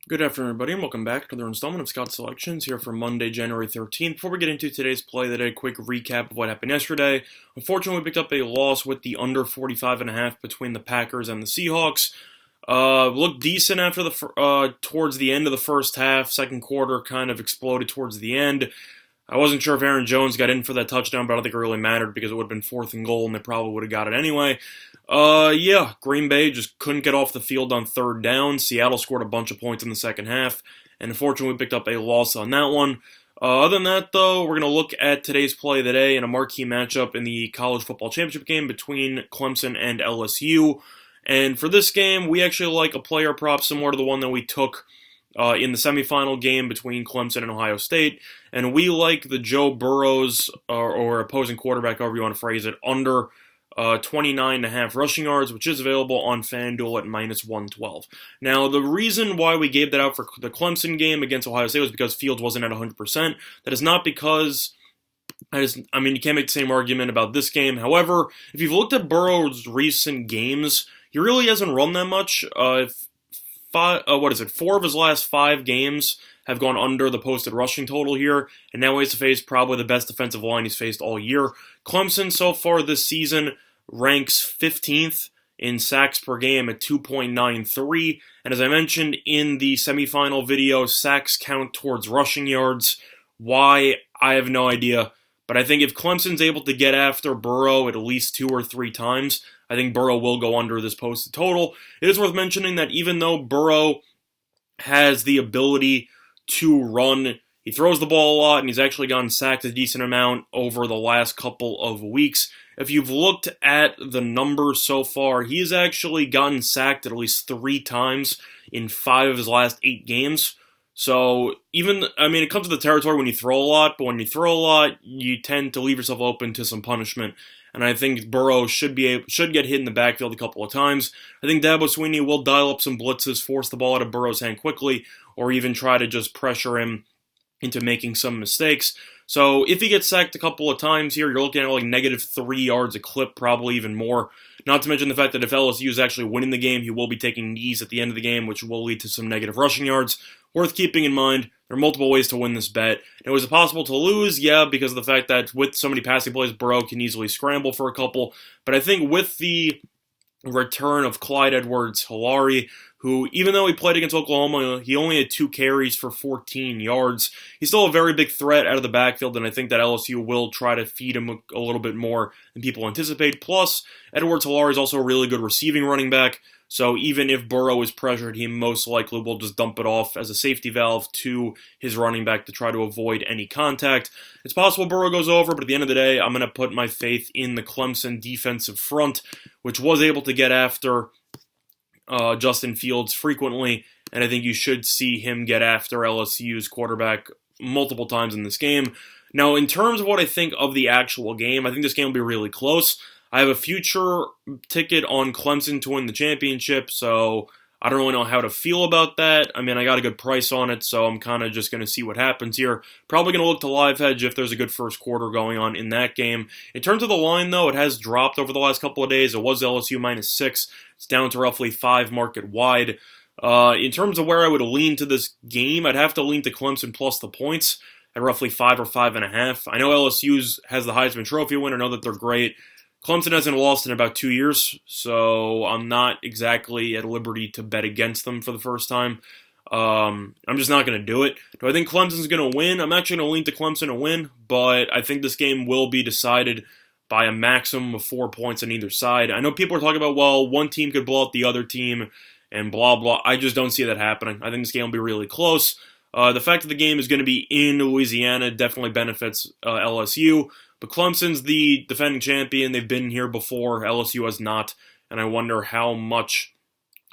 Good afternoon, everybody, and welcome back to another installment of Scott's Selections here for Monday, January 13th. Before we get into today's play of the day, a quick recap of what happened yesterday. Unfortunately, we picked up a loss with the under 45.5 between the Packers and the Seahawks. Looked decent after towards the end of the first half. Second quarter kind of exploded towards the end. I wasn't sure if Aaron Jones got in for that touchdown, but I don't think it really mattered because it would have been 4th and goal, and they probably would have got it anyway. Green Bay just couldn't get off the field on third down. Seattle scored a bunch of points in the second half, and unfortunately we picked up a loss on that one. Other than that, though, we're going to look at today's play of the day in a marquee matchup in the college football championship game between Clemson and LSU. And for this game, we actually like a player prop similar to the one that we took in the semifinal game between Clemson and Ohio State. And we like the Joe Burrows, or opposing quarterback, however you want to phrase it, under 29.5 rushing yards, which is available on FanDuel at minus 112. Now, the reason why we gave that out for the Clemson game against Ohio State was because Fields wasn't at 100%. That is not because you can't make the same argument about this game. However, if you've looked at Burrow's recent games, he really hasn't run that much. Four of his last 5 games have gone under the posted rushing total here, and now he has to face probably the best defensive line he's faced all year. Clemson so far this season ranks 15th in sacks per game at 2.93, and as I mentioned in the semifinal video, sacks count towards rushing yards. Why? I have no idea, but I think if Clemson's able to get after Burrow at least 2 or 3 times, I think Burrow will go under this posted total. It is worth mentioning that even though Burrow has the ability to run, he throws the ball a lot, and he's actually gotten sacked a decent amount over the last couple of weeks. If you've looked at the numbers so far, he has actually gotten sacked at least 3 times in 5 of his last 8 games. So, it comes to the territory when you throw a lot, but when you throw a lot, you tend to leave yourself open to some punishment. And I think Burrow should get hit in the backfield a couple of times. I think Dabo Swinney will dial up some blitzes, force the ball out of Burrow's hand quickly, or even try to just pressure him into making some mistakes. So if he gets sacked a couple of times here, you're looking at like negative 3 yards a clip, probably even more. Not to mention the fact that if LSU is actually winning the game, he will be taking knees at the end of the game, which will lead to some negative rushing yards. Worth keeping in mind, there are multiple ways to win this bet. Now, is it possible to lose? Yeah, because of the fact that with so many passing plays, Burrow can easily scramble for a couple. But I think with the return of Clyde Edwards-Helaire, who, even though he played against Oklahoma, he only had 2 carries for 14 yards. He's still a very big threat out of the backfield, and I think that LSU will try to feed him a little bit more than people anticipate. Plus, Edwards-Helaire is also a really good receiving running back, so even if Burrow is pressured, he most likely will just dump it off as a safety valve to his running back to try to avoid any contact. It's possible Burrow goes over, but at the end of the day, I'm going to put my faith in the Clemson defensive front, which was able to get after Justin Fields frequently, and I think you should see him get after LSU's quarterback multiple times in this game. Now, in terms of what I think of the actual game, I think this game will be really close. I have a future ticket on Clemson to win the championship, so I don't really know how to feel about that. I got a good price on it, so I'm kind of just going to see what happens here. Probably going to look to live hedge if there's a good first quarter going on in that game. In terms of the line, though, it has dropped over the last couple of days. It was LSU minus 6. It's down to roughly 5 market wide. In terms of where I would lean to this game, I'd have to lean to Clemson plus the points at roughly 5 or 5.5. I know LSU has the Heisman Trophy winner. I know that they're great. Clemson hasn't lost in about 2 years, so I'm not exactly at liberty to bet against them for the first time. I'm just not going to do it. Do I think Clemson's going to win? I'm actually going to lean to Clemson to win, but I think this game will be decided by a maximum of 4 points on either side. I know people are talking about, well, one team could blow out the other team and blah, blah. I just don't see that happening. I think this game will be really close. The fact that the game is going to be in Louisiana definitely benefits LSU. But Clemson's the defending champion. They've been here before. LSU has not. And I wonder how much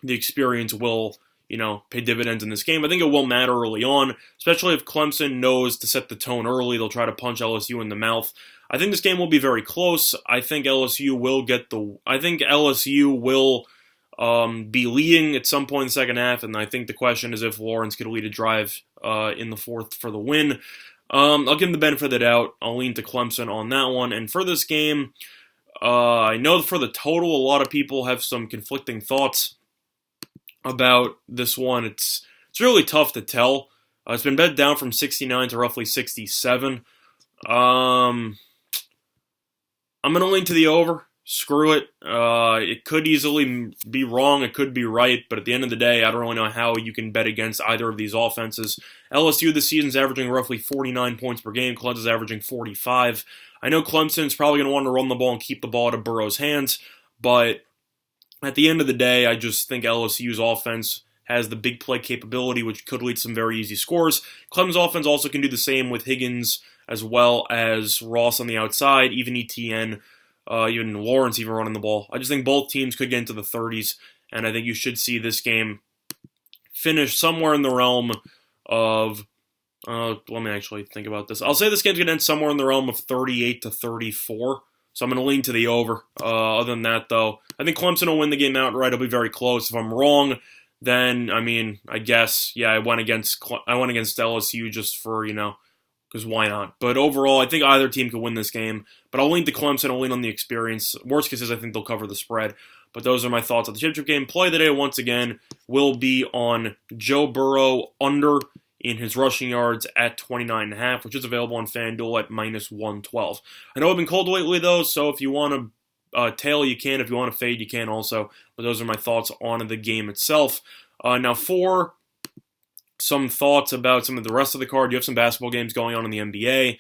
the experience will, pay dividends in this game. I think it will matter early on, especially if Clemson knows to set the tone early. They'll try to punch LSU in the mouth. I think this game will be very close. I think LSU will be leading at some point in the second half, and I think the question is if Lawrence could lead a drive in the fourth for the win. I'll give him the benefit of the doubt. I'll lean to Clemson on that one. And for this game, I know for the total, a lot of people have some conflicting thoughts about this one. It's It's really tough to tell. It's been bet down from 69 to roughly 67. I'm going to lean to the over. Screw it. It could easily be wrong. It could be right. But at the end of the day, I don't really know how you can bet against either of these offenses. LSU this season's averaging roughly 49 points per game. Clemson's averaging 45. I know Clemson's probably going to want to run the ball and keep the ball out of Burrow's hands. But at the end of the day, I just think LSU's offense has the big play capability, which could lead to some very easy scores. Clemson's offense also can do the same with Higgins as well as Ross on the outside, even Etienne, even Lawrence even running the ball. I just think both teams could get into the 30s, and I think you should see this game finish somewhere in the realm of, let me actually think about this. I'll say this game's going to end somewhere in the realm of 38 to 34. So I'm going to lean to the over. Other than that, though, I think Clemson will win the game outright. It'll be very close. If I'm wrong, then, I guess, yeah, I went against LSU just for, because why not? But overall, I think either team could win this game. But I'll lean to Clemson. I'll lean on the experience. Worst case is I think they'll cover the spread. But those are my thoughts on the championship game. Play of the day, once again, will be on Joe Burrow under in his rushing yards at 29.5, which is available on FanDuel at -112. I know I've been cold lately, though, so if you want to tail, you can. If you want to fade, you can also. But those are my thoughts on the game itself. Now, for some thoughts about some of the rest of the card, you have some basketball games going on in the NBA.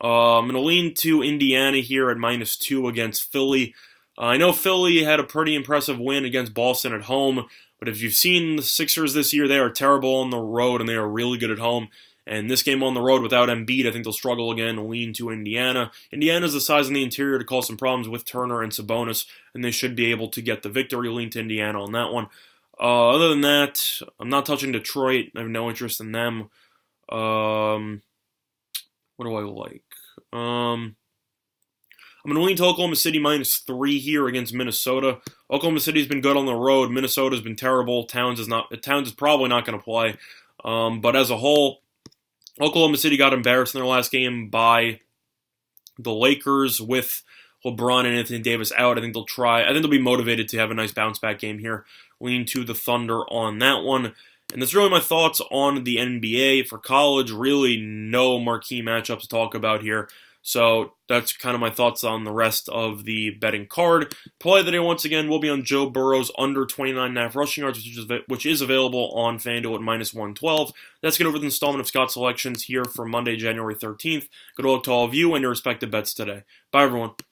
I'm going to lean to Indiana here at -2 against Philly. I know Philly had a pretty impressive win against Boston at home, but if you've seen the Sixers this year, they are terrible on the road and they are really good at home. And this game on the road without Embiid, I think they'll struggle again. Lean to Indiana. Indiana's the size in the interior to cause some problems with Turner and Sabonis, and they should be able to get the victory. Lean to Indiana on that one. Other than that, I'm not touching Detroit. I have no interest in them. What do I like? I'm going to lean to Oklahoma City -3 here against Minnesota. Oklahoma City's been good on the road. Minnesota's been terrible. Towns is probably not going to play. But as a whole, Oklahoma City got embarrassed in their last game by the Lakers with LeBron and Anthony Davis out. I think they'll be motivated to have a nice bounce-back game here. Lean to the Thunder on that one. And that's really my thoughts on the NBA. For college, really no marquee matchups to talk about here. So that's kind of my thoughts on the rest of the betting card. Play of the day, once again, will be on Joe Burrow's under 29.5 rushing yards, which is available on FanDuel at -112. That's good over the installment of Scott's selections here for Monday, January 13th. Good luck to all of you and your respective bets today. Bye, everyone.